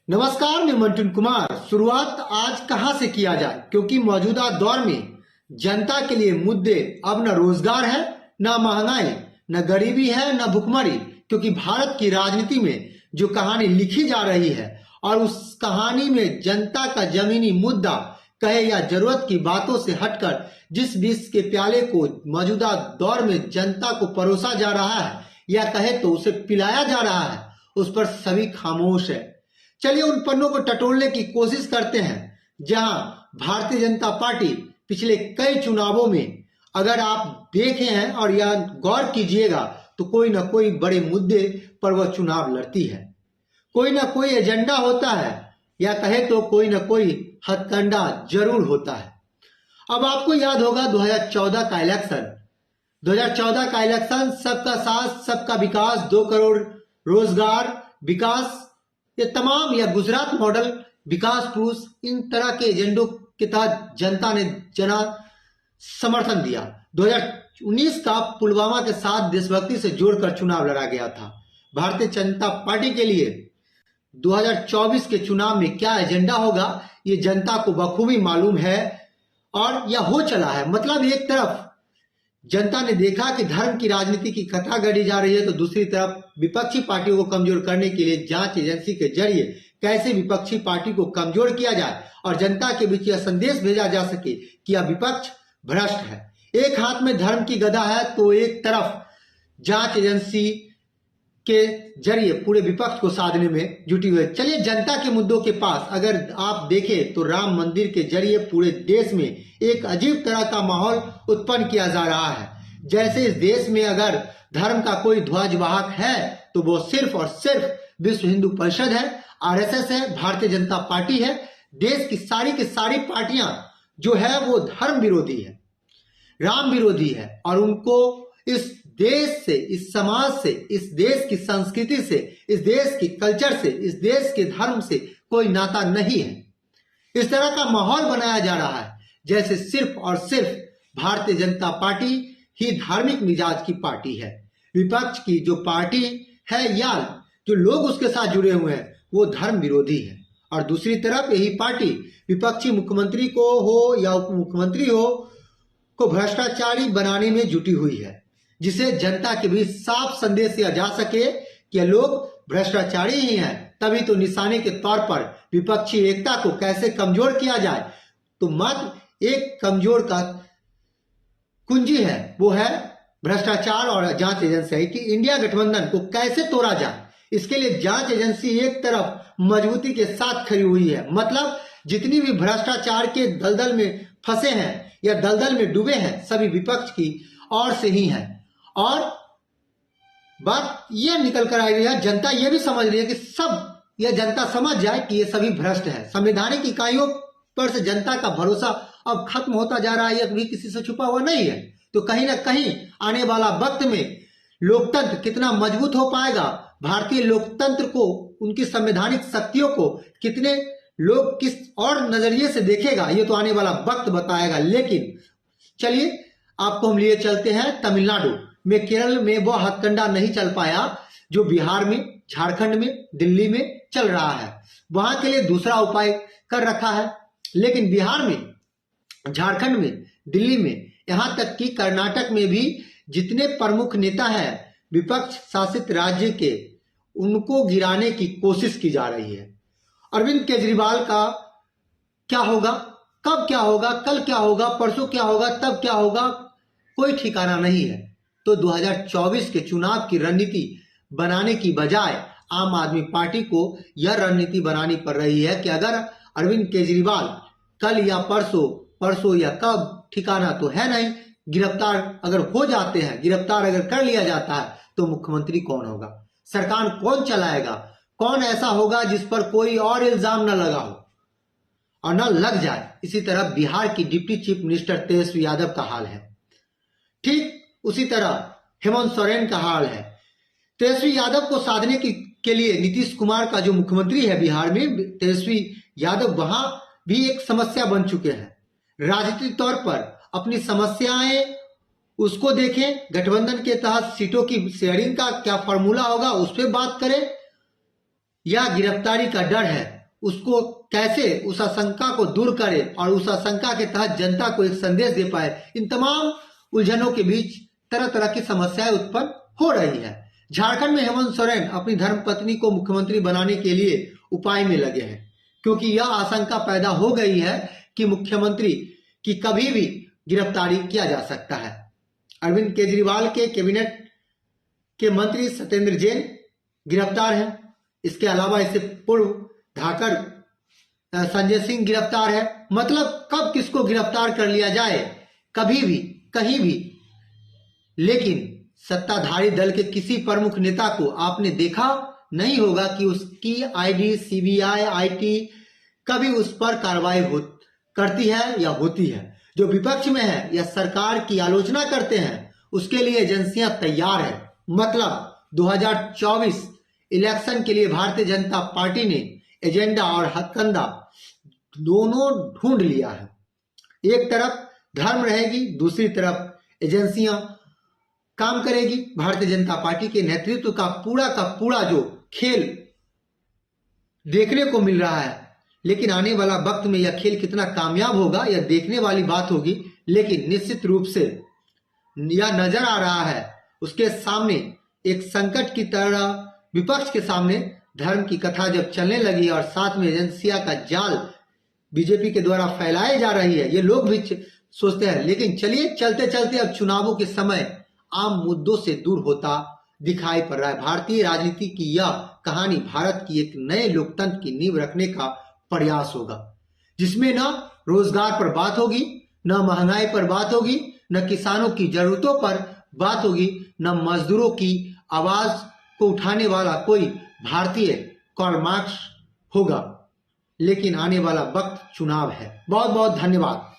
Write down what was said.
नमस्कार, मैं मंटन कुमार। शुरुआत आज कहां से किया जाए, क्योंकि मौजूदा दौर में जनता के लिए मुद्दे अब न रोजगार है, न महंगाई, न गरीबी है, न भुखमरी। क्योंकि भारत की राजनीति में जो कहानी लिखी जा रही है और उस कहानी में जनता का जमीनी मुद्दा कहे या जरूरत की बातों से हटकर जिस विष के प्याले को मौजूदा दौर में जनता को परोसा जा रहा है या कहे तो उसे पिलाया जा रहा है, उस पर सभी खामोश है। चलिए उन पन्नों को टटोलने की कोशिश करते हैं जहां भारतीय जनता पार्टी पिछले कई चुनावों में, अगर आप देखे हैं और यह गौर कीजिएगा तो कोई ना कोई बड़े मुद्दे पर वह चुनाव लड़ती है। कोई ना कोई एजेंडा होता है या कहे तो कोई ना कोई हथकंडा जरूर होता है। अब आपको याद होगा 2014 का इलेक्शन। 2014 का इलेक्शन सबका साथ सबका विकास, 2 करोड़ रोजगार, विकास, ये तमाम या गुजरात मॉडल, विकास पुरुष, इन तरह के एजेंडों के तहत जनता ने जना समर्थन दिया। 2019 का पुलवामा के साथ देशभक्ति से जोड़कर चुनाव लड़ा गया था। भारतीय जनता पार्टी के लिए 2024 के चुनाव में क्या एजेंडा होगा ये जनता को बखूबी मालूम है और यह हो चला है। मतलब एक तरफ जनता ने देखा कि धर्म की राजनीति की कथा गढ़ी जा रही है, तो दूसरी तरफ विपक्षी पार्टियों को कमजोर करने के लिए जांच एजेंसी के जरिए कैसे विपक्षी पार्टी को कमजोर किया जाए और जनता के बीच यह संदेश भेजा जा सके कि यह विपक्ष भ्रष्ट है। एक हाथ में धर्म की गदा है तो एक तरफ जांच एजेंसी के जरिए पूरे विपक्ष को साधने में जुटी हुई है। चलिए जनता के मुद्दों के पास अगर आप देखें तो राम मंदिर के जरिए पूरे देश में एक अजीब तरह का माहौल उत्पन्न किया जा रहा है। जैसे इस देश में अगर धर्म का कोई ध्वजवाहक है तो वो सिर्फ और सिर्फ विश्व हिंदू परिषद है, आरएसएस है, भारतीय जनता पार्टी है। देश की सारी पार्टियां जो है वो धर्म विरोधी है, राम विरोधी है और उनको इस देश से, इस समाज से, इस देश की संस्कृति से, इस देश की कल्चर से, इस देश के धर्म से कोई नाता नहीं है। इस तरह का माहौल बनाया जा रहा है जैसे सिर्फ और सिर्फ भारतीय जनता पार्टी ही धार्मिक मिजाज की पार्टी है। विपक्ष की जो पार्टी है या जो लोग उसके साथ जुड़े हुए हैं वो धर्म विरोधी है। और दूसरी तरफ यही पार्टी विपक्षी मुख्यमंत्री को हो या उप मुख्यमंत्री हो को भ्रष्टाचारी बनाने में जुटी हुई है, जिसे जनता के बीच साफ संदेश दिया जा सके कि ये लोग भ्रष्टाचारी ही हैं। तभी तो निशाने के तौर पर विपक्षी एकता को कैसे कमजोर किया जाए, तो मात्र एक कमजोर का कुंजी है, वो है भ्रष्टाचार और जांच एजेंसी की इंडिया गठबंधन को कैसे तोड़ा जाए। इसके लिए जांच एजेंसी एक तरफ मजबूती के साथ खड़ी हुई है। मतलब जितनी भी भ्रष्टाचार के दलदल में फंसे हैं या दलदल में डूबे हैं सभी विपक्ष की ओर से ही है। और बात यह निकल कर आई है, जनता यह भी समझ रही है कि सब यह जनता समझ जाए कि ये सभी भ्रष्ट है। संवैधानिक इकाइयों पर से जनता का भरोसा अब खत्म होता जा रहा है, यह भी किसी से छुपा हुआ नहीं है। तो कहीं ना कहीं आने वाला वक्त में लोकतंत्र कितना मजबूत हो पाएगा, भारतीय लोकतंत्र को, उनकी संवैधानिक शक्तियों को कितने लोग किस और नजरिए से देखेगा, ये तो आने वाला वक्त बताएगा। लेकिन चलिए आपको हम लिए चलते हैं तमिलनाडु में। केरल में वो हथकंडा नहीं चल पाया जो बिहार में, झारखंड में, दिल्ली में चल रहा है। वहां के लिए दूसरा उपाय कर रखा है। लेकिन बिहार में, झारखंड में, दिल्ली में, यहां तक कि कर्नाटक में भी जितने प्रमुख नेता हैं विपक्ष शासित राज्य के, उनको गिराने की कोशिश की जा रही है। अरविंद केजरीवाल का क्या होगा, कब क्या होगा, कल क्या होगा, परसों क्या होगा, तब क्या होगा, कोई ठिकाना नहीं है। तो 2024 के चुनाव की रणनीति बनाने की बजाय आम आदमी पार्टी को यह रणनीति बनानी पड़ रही है कि अगर अरविंद केजरीवाल कल या परसों या कब ठिकाना तो है नहीं, गिरफ्तार अगर हो जाते हैं, गिरफ्तार अगर कर लिया जाता है तो मुख्यमंत्री कौन होगा, सरकार कौन चलाएगा, कौन ऐसा होगा जिस पर कोई और इल्जाम न लगा हो और न लग जाए। इसी तरह बिहार की deputy chief minister Tejashwi Yadav का हाल है। ठीक उसी तरह हेमंत सोरेन का हाल है। तेजस्वी यादव को साधने के लिए नीतीश कुमार का जो मुख्यमंत्री है बिहार में, तेजस्वी यादव वहां भी एक समस्या बन चुके हैं। राजनीतिक तौर पर अपनी समस्याएं उसको देखें, गठबंधन के तहत सीटों की शेयरिंग का क्या फॉर्मूला होगा उस पर बात करें, या गिरफ्तारी का डर है उसको कैसे उस आशंका को दूर करे और उस आशंका के तहत जनता को एक संदेश दे पाए, इन तमाम उलझनों के बीच तरह तरह की समस्याएं उत्पन्न हो रही है। झारखंड में हेमंत सोरेन अपनी धर्मपत्नी को मुख्यमंत्री बनाने के लिए उपाय में लगे हैं, क्योंकि यह आशंका पैदा हो गई है कि मुख्यमंत्री की कभी भी गिरफ्तारी किया जा सकता है। अरविंद केजरीवाल के कैबिनेट के मंत्री सत्येंद्र जैन गिरफ्तार हैं। इसके अलावा इससे पूर्व धाकर संजय सिंह गिरफ्तार है। मतलब कब किसको गिरफ्तार कर लिया जाए, कभी भी कहीं भी। लेकिन सत्ताधारी दल के किसी प्रमुख नेता को आपने देखा नहीं होगा कि उसकी ईडी, सीबीआई, आईटी कभी उस पर कार्रवाई करती है या होती है। जो विपक्ष में है या सरकार की आलोचना करते हैं, उसके लिए एजेंसियां तैयार है। मतलब 2024 इलेक्शन के लिए भारतीय जनता पार्टी ने एजेंडा और हथकंडा दोनों ढूंढ लिया है। एक तरफ धर्म रहेगी, दूसरी तरफ एजेंसियां काम करेगी। भारतीय जनता पार्टी के नेतृत्व का पूरा जो खेल देखने को मिल रहा है, लेकिन आने वाला वक्त में यह खेल कितना कामयाब होगा यह देखने वाली बात होगी। लेकिन निश्चित रूप से यह नजर आ रहा है, उसके सामने एक संकट की तरह विपक्ष के सामने धर्म की कथा जब चलने लगी और साथ में एजेंसियां का जाल बीजेपी के द्वारा फैलाई जा रही है, ये लोग भी सोचते हैं। लेकिन चलिए चलते चलते अब चुनावों के समय आम मुद्दों से दूर होता दिखाई पड़ रहा है। भारतीय राजनीति की यह कहानी भारत की एक नए लोकतंत्र की नींव रखने का प्रयास होगा, जिसमें न रोजगार पर बात होगी, न महंगाई पर बात होगी, न किसानों की जरूरतों पर बात होगी, न मजदूरों की आवाज को उठाने वाला कोई भारतीय कार्ल मार्क्स होगा। लेकिन आने वाला वक्त चुनाव है। बहुत बहुत धन्यवाद।